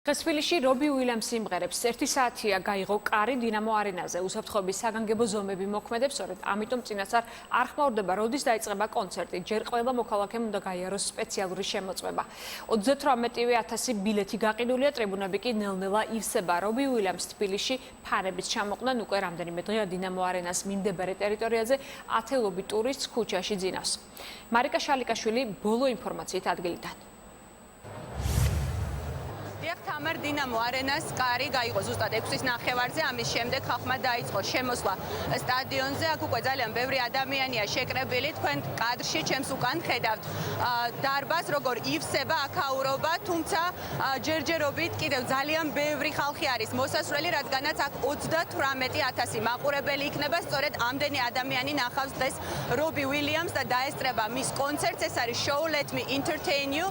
დღესვილიში რობი უილიამსი იმღერებს 1 საათია გაიღო კარი დინამო არენაზე. უსაფრთხოების საგანგებო ზომები მოქმედებს, სწორედ ამიტომ წინასწარ არ ხმაურდება როდის დაიწყება კონცერტი. ჯერ ყველა მოქალაქემ უნდა გაიაროს სპეციალური შემოწმება. 38,000 ბილეთი გაყიდულია, ტრიბუნები კი ნელ-ნელა ივსება. რობი უილიამს თბილისში ფანების ჩამოყნან უკვე რამდენიმე დღეა დინამო არენას მიმდებარე ტერიტორიაზე ათეულობით ტურისტს ქუჩაში ძინავს. მარიკა შალიკაშვილი ბოლო ინფორმაციით ადგილიდან. თამარ დინამო არენას კარი გაიღო ზუსტად 6-ის ნახევარზე, ამის შემდეგ ხალხმა დაიწყო შემოსვლა სტადიონზე. აქ უკვე ძალიან ბევრი ადამიანია შეკრებილი, თქვენ კადრში ჩემს უკან ხედავთ დარბაზს, როგორ ივსება აქაურობა, თუმცა ჯერჯერობით კიდევ ძალიან ბევრი ხალხი არის მოსასვლელი, რადგანაც აქ 38,000 მაყურებელი იქნება. სწორედ ამდენი ადამიანი ნახავს დღეს რობი უილიამს და დაესწრება მის კონცერტს. ეს არის show Let Me Entertain You,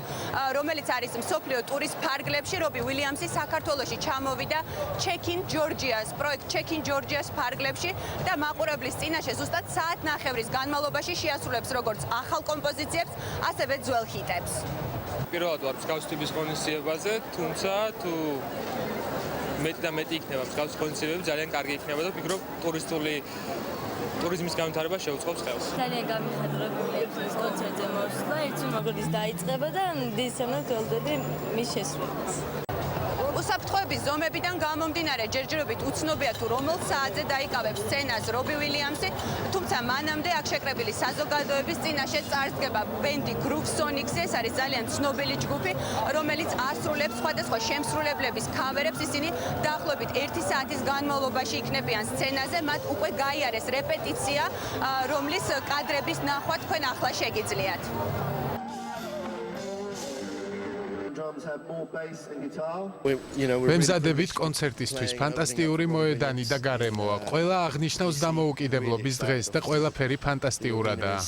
რომელიც არის მსოფლიო ტურის ფარგლებში. რობი უილიამსი საქართველოში ჩამოვიდა Check-in Georgia's პროექტ Check-in Georgia's ფარგლებში და მაყურებლის წინაშე ზუსტად საათნახევრის განმავლობაში შეასრულებს როგორც ახალ კომპოზიციებს, ასევე ძველ ჰიტებს. პირველად ვარ მსგავს ტიპის ღონისძიებაზე, თუმცა თუ მეტი და მეტი იქნება მსგავს ღონისძიებები, ძალიან კარგი იქნება და ვფიქრობ ტურიზმის განვითარება შეუწყობს ხელს. ძალიან გამიხარებული ეს კონცერტზე მოსვლა, იცი როგორიც დაიწყება და დისემნად ველოდები მის შესრულებას. უსაფრთხოების ზომებიდან გამომდინარე ჯერჯერობით უცნობია თუ რომელ საათზე დაიკავებს სცენას რობი უილიამსი, თუმცა მანამდე აქ შეკრებილი საზოგადოების წინაშე წარსდგება ბენდი Groove Sonics. ეს არის ძალიან ცნობილი ჯგუფი, რომელიც ასრულებს სხვადასხვა შემსრულებლების ქავერებს. ისინი დაახლოებით 1 საათის განმავლობაში იქნებიან სცენაზე. მათ უკვე გაიარეს რეპეტიცია, რომლის კადრების ნახვა თქვენ ახლა შეგიძლიათ. მემზადებით კონცერტისთვის ფანტასტიკური მოედანი და გარემოა. ყველა აღნიშნავს დამოუკიდებლობის დღეს და ყველაფერი ფანტასტიურადაა.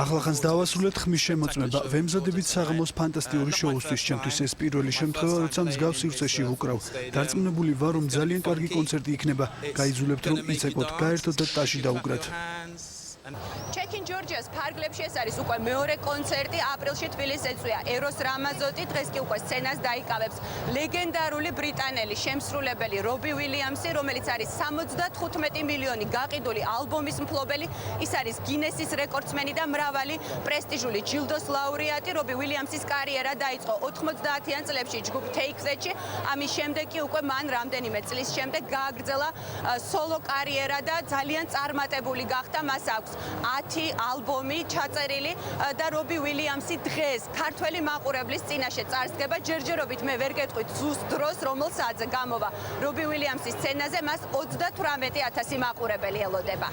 ახლახანს დავასრულეთ ხმის შემოწმება. ვემზადებით საღამოს ფანტასტიკური შოუსთვის. ჩემთვის ეს პირველი შემთხვევა, როცა მსგავს სივრცეში ვუკრავ. დარწმუნებული ვარ, რომ ძალიან კარგი კონცერტი იქნება. გაიძულებთ, რომ იცეკოთ, გაერთოთ და ტაში დაუკრათ. Check-in Georgia's ფარგლებში ეს არის უკვე მეორე კონცერტი. აპრილში თბილისს ეწვია ეროს რამაზოტი. დღეს კი უკვე სცენას დაიკავებს ლეგენდარული ბრიტანელი შემსრულებელი რობი უილიამსი, რომელიც არის 75 მილიონი გაყიდული ალბომის მფლობელი. ის არის გინესის რეკორდსმენი და მრავალი პრესტიჟული ჯილდოს ლაურეატი. რობი უილიამსის კარიერა დაიწყო 90-იან წლებში ჯგუფ Take That-ში. ამის შემდეგ კი უკვე მან რამდენიმე წლის შემდეგ გააგრძელა სოლო კარიერა და ძალიან წარმატებული გახდა. მას აქვს 10 ალბომი ჩაწერილი და რობი უილიამსი დღეს ქართველი მაყურებლის წინაშე წარსდგება. ჯერჯერობით მე ვერ გეტყვით ზუსტ დროს, რომელ საათზე გამოვა რობი უილიამსის სცენაზე. მას 38,000 მაყურებელი ელოდება.